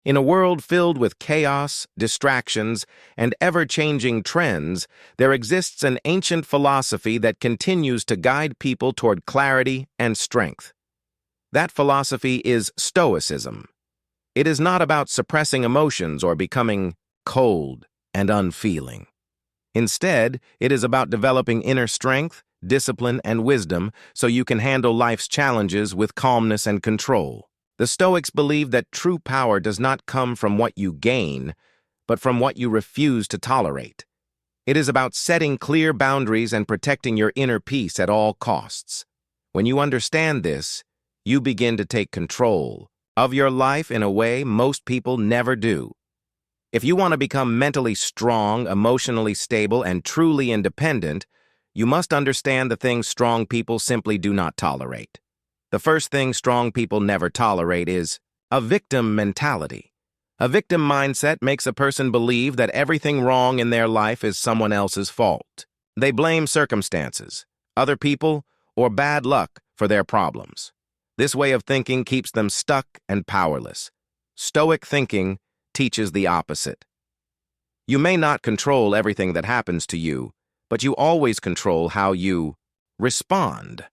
In a world filled with chaos, distractions, and ever-changing trends, there exists an ancient philosophy that continues to guide people toward clarity and strength. That philosophy is Stoicism. It is not about suppressing emotions or becoming cold and unfeeling. Instead, it is about developing inner strength, discipline, and wisdom so you can handle life's challenges with calmness and control. The Stoics believe that true power does not come from what you gain, but from what you refuse to tolerate. It is about setting clear boundaries and protecting your inner peace at all costs. When you understand this, you begin to take control of your life in a way most people never do. If you want to become mentally strong, emotionally stable, and truly independent, you must understand the things strong people simply do not tolerate. The first thing strong people never tolerate is a victim mentality. A victim mindset makes a person believe that everything wrong in their life is someone else's fault. They blame circumstances, other people, or bad luck for their problems. This way of thinking keeps them stuck and powerless. Stoic thinking teaches the opposite. You may not control everything that happens to you, but you always control how you respond.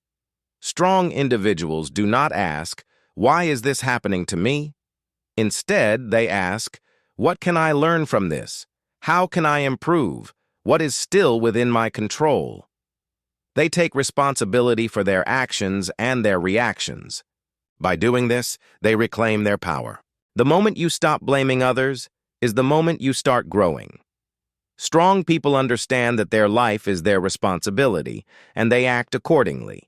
Strong individuals do not ask, "Why is this happening to me?" Instead, they ask, "What can I learn from this? How can I improve? What is still within my control?" They take responsibility for their actions and their reactions. By doing this, they reclaim their power. The moment you stop blaming others is the moment you start growing. Strong people understand that their life is their responsibility, and they act accordingly.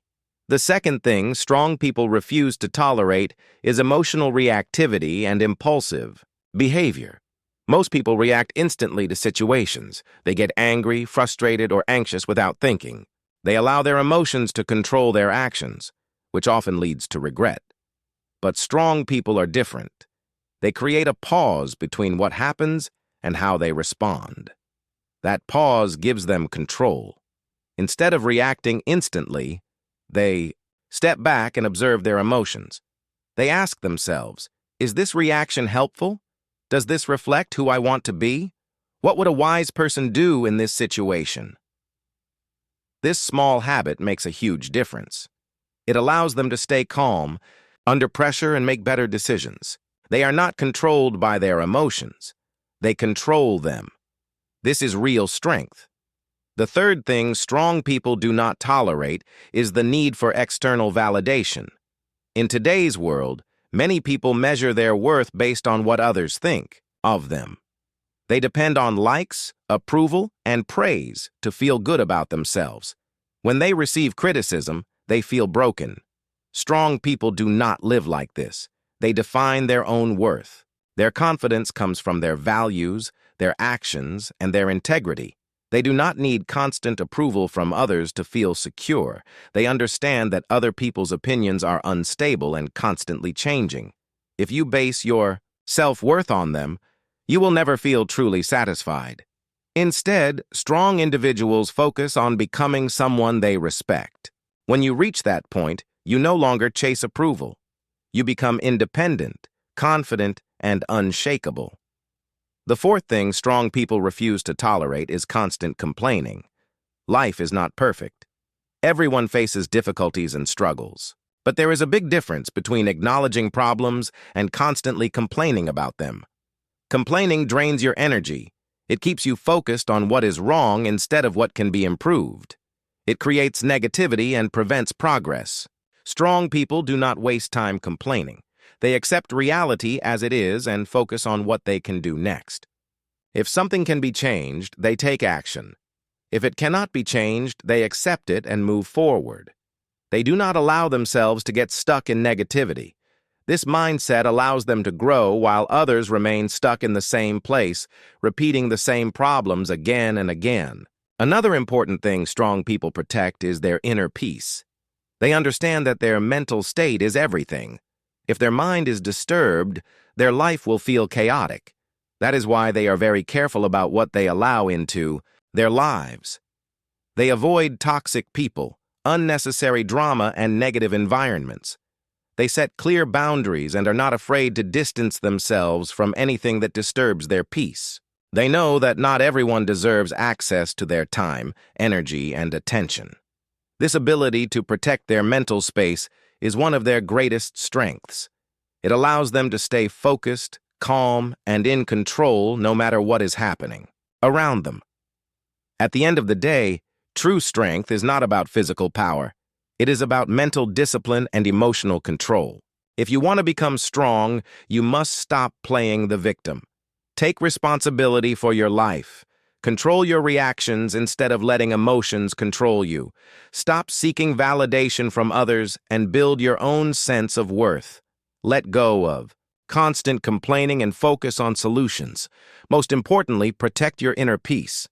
The second thing strong people refuse to tolerate is emotional reactivity and impulsive behavior. Most people react instantly to situations. They get angry, frustrated, or anxious without thinking. They allow their emotions to control their actions, which often leads to regret. But strong people are different. They create a pause between what happens and how they respond. That pause gives them control. Instead of reacting instantly, they step back and observe their emotions. They ask themselves, "Is this reaction helpful? Does this reflect who I want to be? What would a wise person do in this situation?" This small habit makes a huge difference. It allows them to stay calm under pressure and make better decisions. They are not controlled by their emotions. They control them. This is real strength. The third thing strong people do not tolerate is the need for external validation. In today's world, many people measure their worth based on what others think of them. They depend on likes, approval, and praise to feel good about themselves. When they receive criticism, they feel broken. Strong people do not live like this. They define their own worth. Their confidence comes from their values, their actions, and their integrity. They do not need constant approval from others to feel secure. They understand that other people's opinions are unstable and constantly changing. If you base your self-worth on them, you will never feel truly satisfied. Instead, strong individuals focus on becoming someone they respect. When you reach that point, you no longer chase approval. You become independent, confident, and unshakable. The fourth thing strong people refuse to tolerate is constant complaining. Life is not perfect. Everyone faces difficulties and struggles. But there is a big difference between acknowledging problems and constantly complaining about them. Complaining drains your energy. It keeps you focused on what is wrong instead of what can be improved. It creates negativity and prevents progress. Strong people do not waste time complaining. They accept reality as it is and focus on what they can do next. If something can be changed, they take action. If it cannot be changed, they accept it and move forward. They do not allow themselves to get stuck in negativity. This mindset allows them to grow while others remain stuck in the same place, repeating the same problems again and again. Another important thing strong people protect is their inner peace. They understand that their mental state is everything. If their mind is disturbed, their life will feel chaotic. That is why they are very careful about what they allow into their lives. They avoid toxic people, unnecessary drama, and negative environments. They set clear boundaries and are not afraid to distance themselves from anything that disturbs their peace. They know that not everyone deserves access to their time, energy, and attention. This ability to protect their mental space is one of their greatest strengths. It allows them to stay focused, calm, and in control no matter what is happening around them. At the end of the day, true strength is not about physical power. It is about mental discipline and emotional control. If you want to become strong, you must stop playing the victim. Take responsibility for your life. Control your reactions instead of letting emotions control you. Stop seeking validation from others and build your own sense of worth. Let go of constant complaining and focus on solutions. Most importantly, protect your inner peace.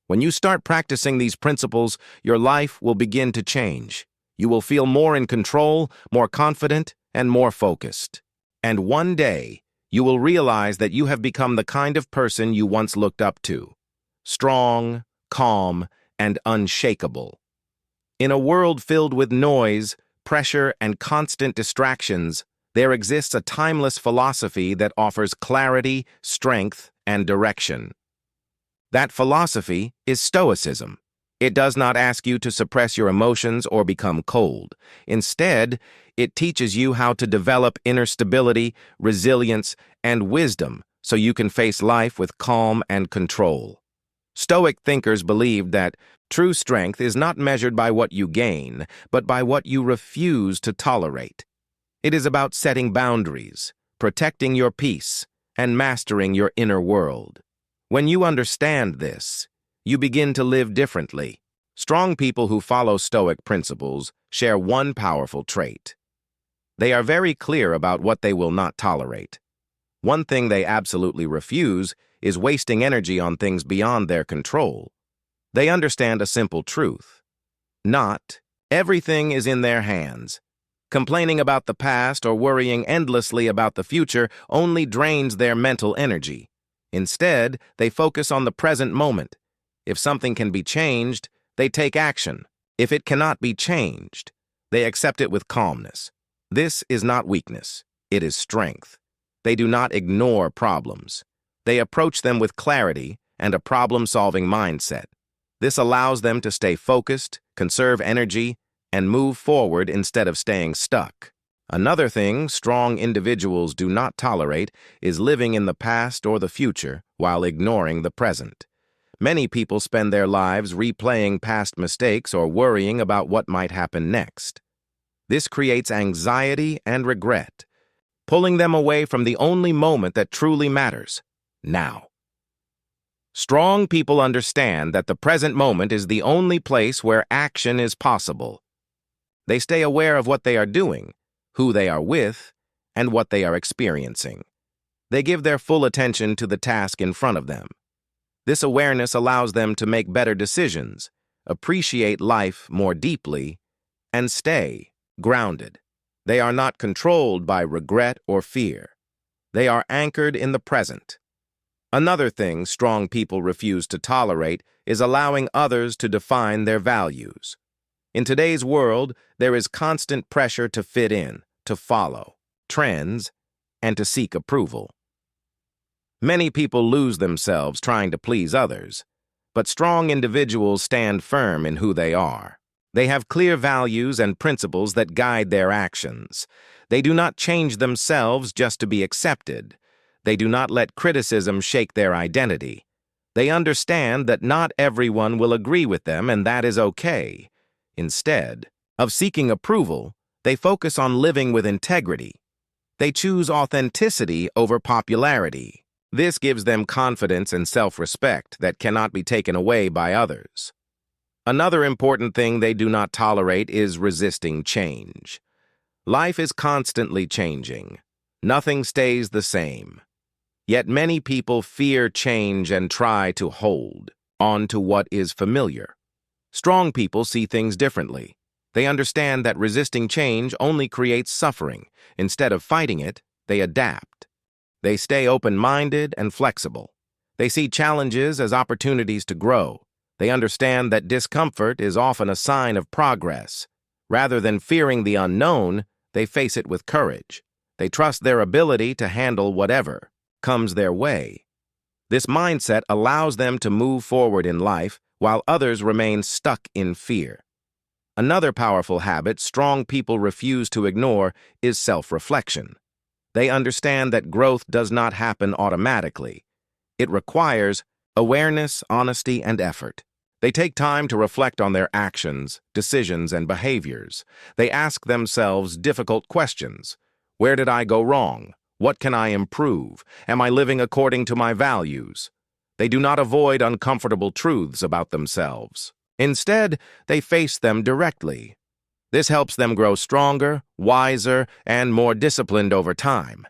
When you start practicing these principles, your life will begin to change. You will feel more in control, more confident, and more focused. And one day, you will realize that you have become the kind of person you once looked up to. Strong, calm, and unshakable. In a world filled with noise, pressure, and constant distractions, there exists a timeless philosophy that offers clarity, strength, and direction. That philosophy is Stoicism. It does not ask you to suppress your emotions or become cold. Instead, it teaches you how to develop inner stability, resilience, and wisdom so you can face life with calm and control. Stoic thinkers believed that true strength is not measured by what you gain, but by what you refuse to tolerate. It is about setting boundaries, protecting your peace, and mastering your inner world. When you understand this, you begin to live differently. Strong people who follow Stoic principles share one powerful trait. They are very clear about what they will not tolerate. One thing they absolutely refuse is wasting energy on things beyond their control. They understand a simple truth. Not everything is in their hands. Complaining about the past or worrying endlessly about the future only drains their mental energy. Instead, they focus on the present moment. If something can be changed, they take action. If it cannot be changed, they accept it with calmness. This is not weakness. It is strength. They do not ignore problems. They approach them with clarity and a problem-solving mindset. This allows them to stay focused, conserve energy, and move forward instead of staying stuck. Another thing strong individuals do not tolerate is living in the past or the future while ignoring the present. Many people spend their lives replaying past mistakes or worrying about what might happen next. This creates anxiety and regret, pulling them away from the only moment that truly matters, now. Strong people understand that the present moment is the only place where action is possible. They stay aware of what they are doing, who they are with, and what they are experiencing. They give their full attention to the task in front of them. This awareness allows them to make better decisions, appreciate life more deeply, and stay grounded. They are not controlled by regret or fear. They are anchored in the present. Another thing strong people refuse to tolerate is allowing others to define their values. In today's world, there is constant pressure to fit in, to follow trends, and to seek approval. Many people lose themselves trying to please others, but strong individuals stand firm in who they are. They have clear values and principles that guide their actions. They do not change themselves just to be accepted. They do not let criticism shake their identity. They understand that not everyone will agree with them, and that is okay. Instead of seeking approval, they focus on living with integrity. They choose authenticity over popularity. This gives them confidence and self-respect that cannot be taken away by others. Another important thing they do not tolerate is resisting change. Life is constantly changing. Nothing stays the same. Yet many people fear change and try to hold on to what is familiar. Strong people see things differently. They understand that resisting change only creates suffering. Instead of fighting it, they adapt. They stay open-minded and flexible. They see challenges as opportunities to grow. They understand that discomfort is often a sign of progress. Rather than fearing the unknown, They face it with courage. They trust their ability to handle whatever comes their way. This mindset allows them to move forward in life while others remain stuck in fear. Another powerful habit strong people refuse to ignore is self-reflection. They understand that growth does not happen automatically. It requires awareness, honesty, and effort. They take time to reflect on their actions, decisions, and behaviors. They ask themselves difficult questions. Where did I go wrong? What can I improve? Am I living according to my values? They do not avoid uncomfortable truths about themselves. Instead, they face them directly. This helps them grow stronger, wiser, and more disciplined over time.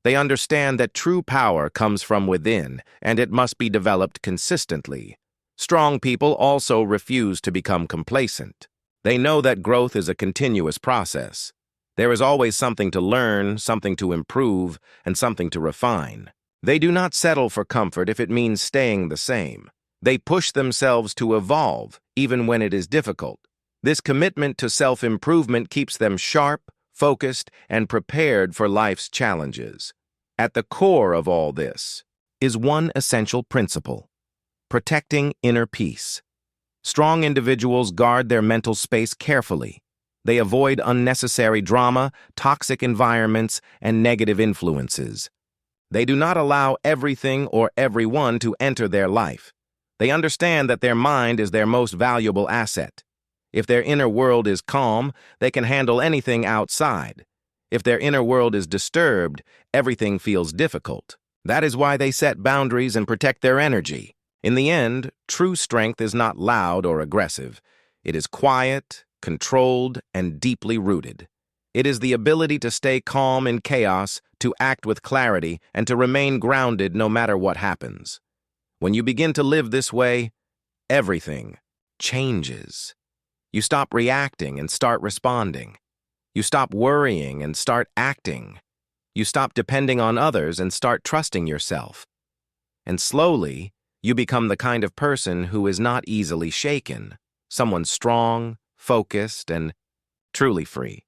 They understand that true power comes from within, and it must be developed consistently. Strong people also refuse to become complacent. They know that growth is a continuous process. There is always something to learn, something to improve, and something to refine. They do not settle for comfort if it means staying the same. They push themselves to evolve, even when it is difficult. This commitment to self-improvement keeps them sharp, focused, and prepared for life's challenges. At the core of all this is one essential principle: protecting inner peace. Strong individuals guard their mental space carefully. They avoid unnecessary drama, toxic environments, and negative influences. They do not allow everything or everyone to enter their life. They understand that their mind is their most valuable asset. If their inner world is calm, they can handle anything outside. If their inner world is disturbed, everything feels difficult. That is why they set boundaries and protect their energy. In the end, true strength is not loud or aggressive. It is quiet, controlled, and deeply rooted. It is the ability to stay calm in chaos, to act with clarity, and to remain grounded no matter what happens. When you begin to live this way, everything changes. You stop reacting and start responding. You stop worrying and start acting. You stop depending on others and start trusting yourself. And slowly, you become the kind of person who is not easily shaken, someone strong, focused, and truly free.